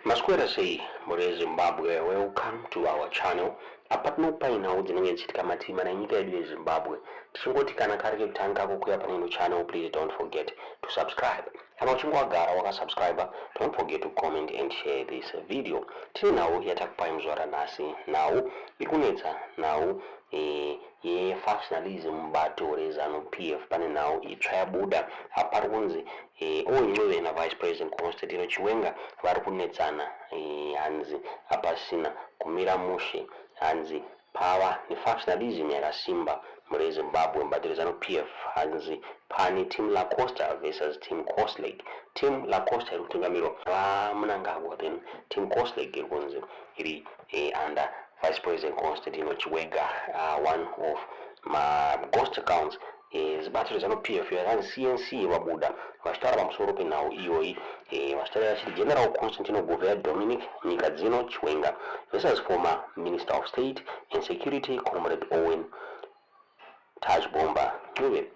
Masquera say, More Zimbabwe, welcome to our channel. Apatno paina udzinenge chitika matima na nyika yedu yeZimbabwe. Tichingoti kana kari kutanga kukwira paneno channel, please don't forget to subscribe. Kana uchingwagara wakasubscriber, don't forget to comment and share this video. Tiri nawo yatakupai mzwara nasi nawo ikunetsa nawo ye-factionalism mubato rezanu PF pane nawo itsva yabuda apari kunzi Owen Ncube na Vice President Constantino Chiwenga vari kunetsana hanzi hapasina kumira mushe hanzi pava nefactionalism yakasimba muri Zimbabwe mubato rezanu PF hanzi pane team La Costa versus team Coastlake. Team La Costa iri kutungamirwa vaMnangagwa, then team Coastlake iri kunzi iri under Vice President Constantino Chiwenga. One of my ghost accounts is batteries and PF and CNC wabuda vachitaura pamusoro penhau iyoyi vachitaura vachiti General Constantino Dominic Nyikadzino Chiwenga versus former Minister of State and Security Comrade Owen Ncube.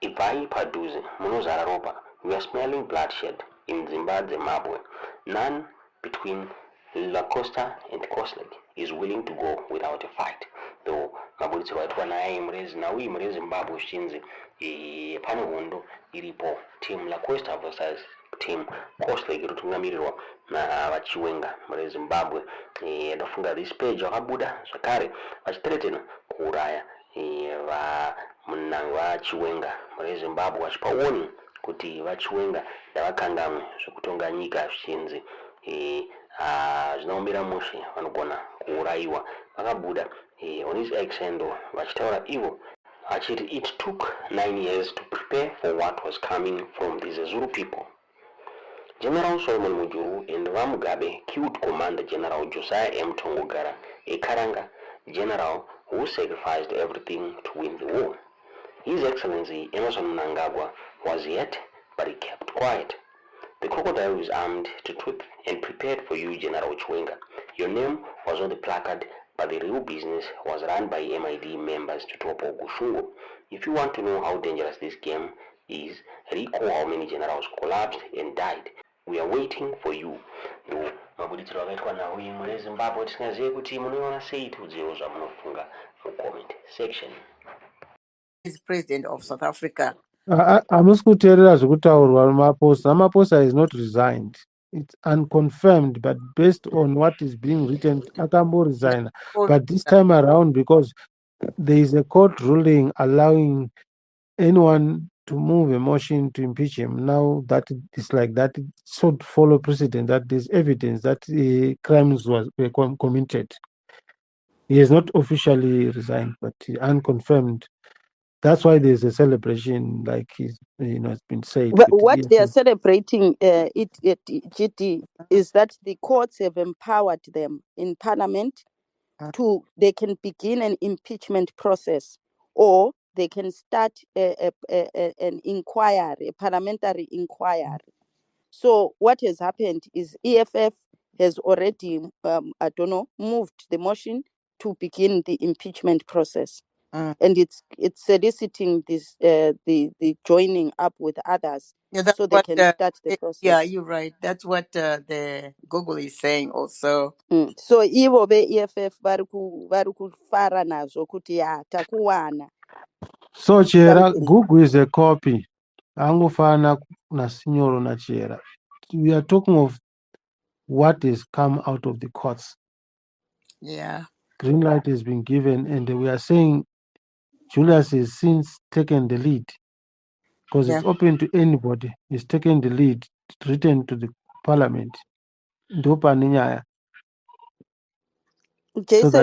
Ibvai padhuze munozara ropa. We are smelling bloodshed in Zimbabwe. None between La Costa and Coastlake is willing to go without a fight. Though mabuditsiro aitwa naye nauyi muri Zimbabwe zvichinzi pane hondo iripo team La Costa versus team Coastlake iri kutungamirirwa navaChiwenga muri Zimbabwe. Ndafunga this page vakabuda zvakare vachiteretena kuuraya vaChiwenga muri Zimbabwe vachipa warning kuti vaChiwenga ndavakangamwe zvekutonga nyika zvichinzi zvinoomera mushe vanogona kuurayiwa. Vakabuda on his exendo vachitaura ivo achiti it took 9 years to prepare for what was coming from these Zulu people. General Solomon Mujuru and Mugabe killed Commander General Josiah M. Tongogara, a Karanga general who sacrificed everything to win the war. His Excellency Emerson Mnangagwa was yet, but he kept quiet. The crocodile is armed to tooth and prepared for you, General Chiwenga. Your name was on the placard, but the real business was run by MID members to topple Gushungu. If you want to know how dangerous this game is, recall how many generals collapsed and died. We are waiting for you. No, mabuditsiro akaitwa nauyi muri Zimbabwe tisingazive kuti munoiona sei. Tiudzirewo zvamunofunga mucomment section. Is President of South Africa. Hamusi kuteerera zvekutaurwa Ramaphosa. Ramaphosa is not resigned. It's unconfirmed, but based on what is being written, Akambo resign. But this time around, because there is a court ruling allowing anyone to move a motion to impeach him, now that it's like that, it should follow precedent that there's evidence that crimes were committed. He has not officially resigned, but unconfirmed. That's why there's a celebration, like it's been said. But what they are celebrating, GT, is that the courts have empowered them in Parliament they can begin an impeachment process, or they can start an inquiry, a parliamentary inquiry. So what has happened is EFF has already, moved the motion to begin the impeachment process. And it's soliciting this the joining up with others, so they can start the process. Yeah, you're right. That's what the Google is saying also. So ivo be-EFF vari kufara nazvo kuti takuwana. So Chera, Google is a copy. Angofana nasinyoro na Chera. We are talking of what has come out of the courts. Yeah. Green light has been given, and we are saying Julius has since taken the lead, because it's open to anybody. He's taken the lead, written to the parliament. Jason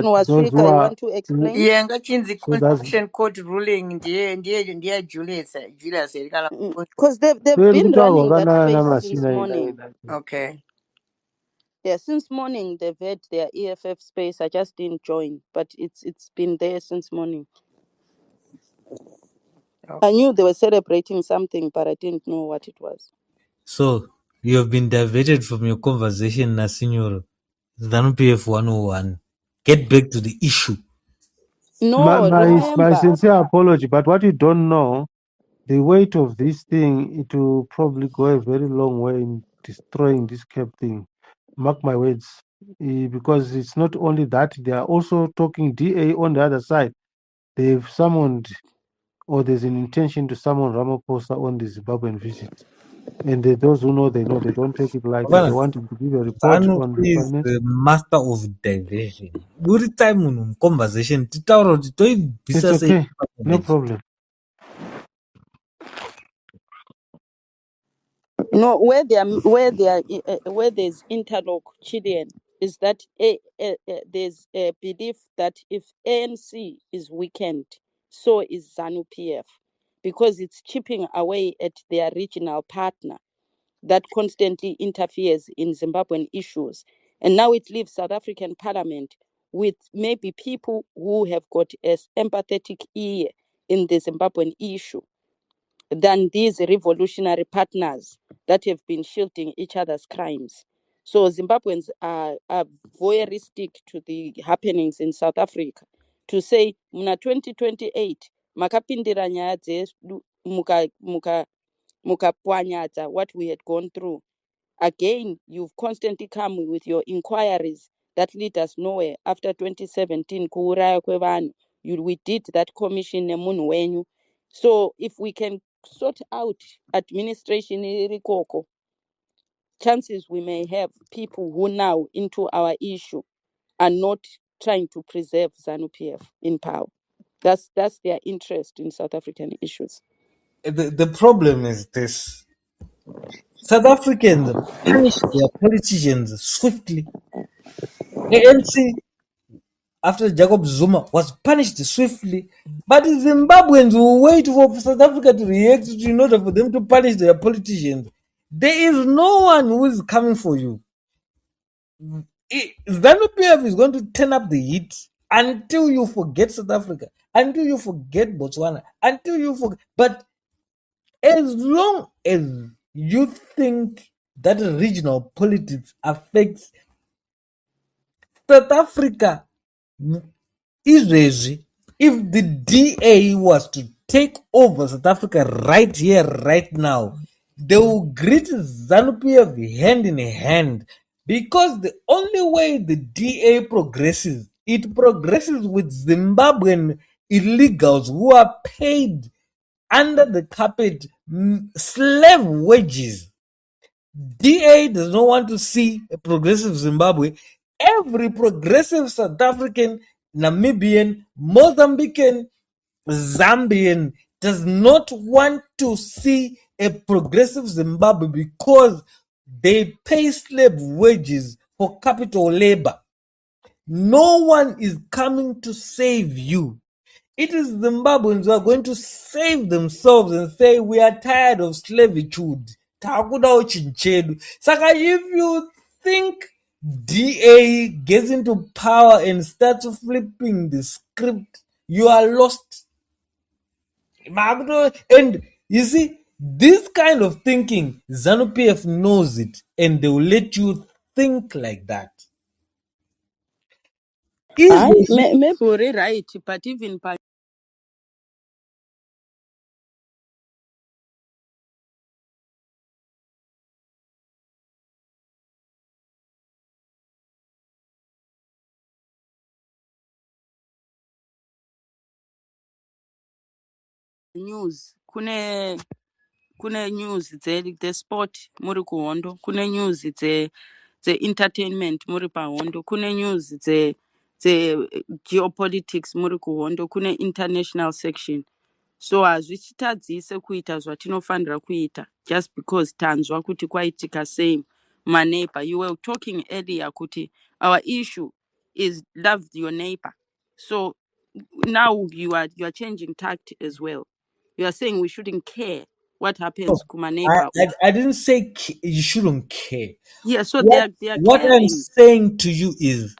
Washika, you want to explain? Yeah, ngachinzi Constitution Court ruling ndiye Julius. Because they've been running that space since morning. Okay. Yeah, since morning they've had their EFF space. I just didn't join, but it's been there since morning. I knew they were celebrating something, but I didn't know what it was. So, you have been diverted from your conversation, Nasinyoro. ZANU-PF 101. Get back to the issue. No, my sincere apology, but what you don't know, the weight of this thing, it will probably go a very long way in destroying this Cape thing. Mark my words. Because it's not only that, they are also talking DA on the other side. They've summoned, or there's an intention to summon Ramaphosa on the Zimbabwean visit. And those who know, they know. They don't take it lightly. They Well, want him to give a report Zanu on the is finance. the master of diversion. Every time in conversation, titauro kuti It's toibvisa sei okay. No problem. No, where there's interlock, Chilean, is that there's a belief that if ANC is weakened, so is ZANU PF, because it's chipping away at their regional partner that constantly interferes in Zimbabwean issues. And now it leaves South African Parliament with maybe people who have got an empathetic ear in the Zimbabwean issue than these revolutionary partners that have been shielding each other's crimes. So Zimbabweans are voyeuristic to the happenings in South Africa to say, muna 2028, makapindira nyaya dzedu mukapwanyadza what we had gone through. Again, you've constantly come with your inquiries that lead us nowhere. After 2017, kuuraya kwevanhu, we did that commission nemunhu wenyu. So if we can sort out administration iri koko, chances we may have people who now into our issue are not trying to preserve ZANU-PF in power. That's their interest in South African issues. the problem is this. South Africans punish their politicians swiftly. ANC, after Jacob Zuma, was punished swiftly. But the Zimbabweans will wait for South Africa to react in order for them to punish their politicians. There is no one who is coming for you. ZANU-PF is going to turn up the heat until you forget South Africa, until you forget Botswana, until you forget. But as long as you think that regional politics affects South Africa, izvezvi, if the DA was to take over South Africa right here, right now, they will greet ZANU-PF hand in hand, because the only way the DA progresses, it progresses with Zimbabwean illegals who are paid under the carpet slave wages. DA does not want to see a progressive Zimbabwe. Every progressive South African, Namibian, Mozambican, Zambian does not want to see a progressive Zimbabwe because they pay slave wages for capital labor. No one is coming to save you. It is Zimbabweans who are going to save themselves and say, we are tired of slavitude. Saka, if you think DA gets into power and starts flipping the script, you are lost. And you see, this kind of thinking, ZANU-PF knows it, and they will let you think like that. Maybe we're right, but even news, kune news the sport muri kuhondo, kune news the entertainment muri pahondo, kune news the geopolitics muri kuhondo, kune international section. So hazvichitadzise kuita zvatinofanira kuita just because tanzwa kuti kwaitika same maneighbor. You were talking earlier kuti our issue is love your neighbor. So now you are changing tact as well. You are saying we shouldn't care what happens kuma neighbor. I didn't say you shouldn't care. Yeah, so What, they are what I'm caring. saying to you is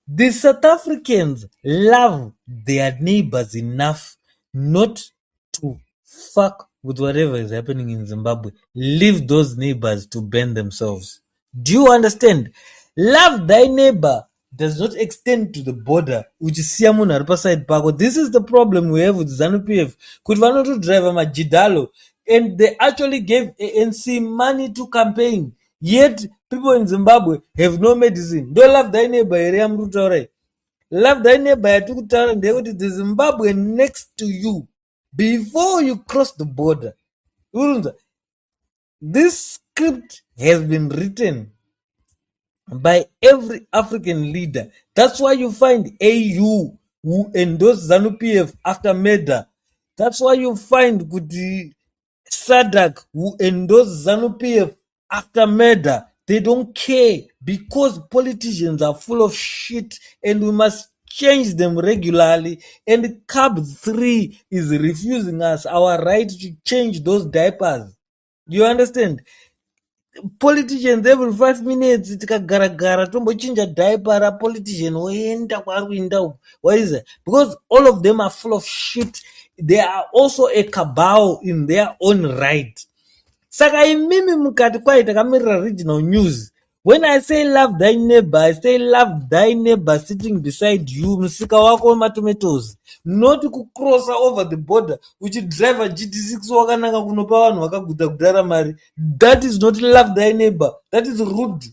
the South Africans love their neighbors enough not to fuck with whatever is happening in Zimbabwe. Leave those neighbors to burn themselves. Do you understand? Love thy neighbor does not extend to the border, which is Siamun side Pago. This is the problem we have with ZANU-PF. Could one to drive a Majidalo, and they actually gave ANC money to campaign. Yet people in Zimbabwe have no medicine. Don't love thy neighbor. Love thy neighbor. The Zimbabwe next to you before you cross the border. This script has been written by every African leader. That's why you find AU who endorsed ZANU-PF after murder. That's why you find Kuti Sadak who endorsed ZANU-PF after murder. They don't care because politicians are full of shit and we must change them regularly. And CAB 3 is refusing us our right to change those diapers. You understand? Politicians every 5 minutes tikagaragara tombochinja diaper politician oenda kwaari kuenda uko. Why is it? Because all of them are full of shit. They are also a cabal in their own right. Saka imimi mukati kwai takamirira regional news. When I say love thy neighbor, I say love thy neighbor sitting beside you, msika wako matomatoes. Not kucross over the border, which drive a GT6 wakananga kunopa vanhu vakaguta kudhara mari. That is not love thy neighbor. That is rude.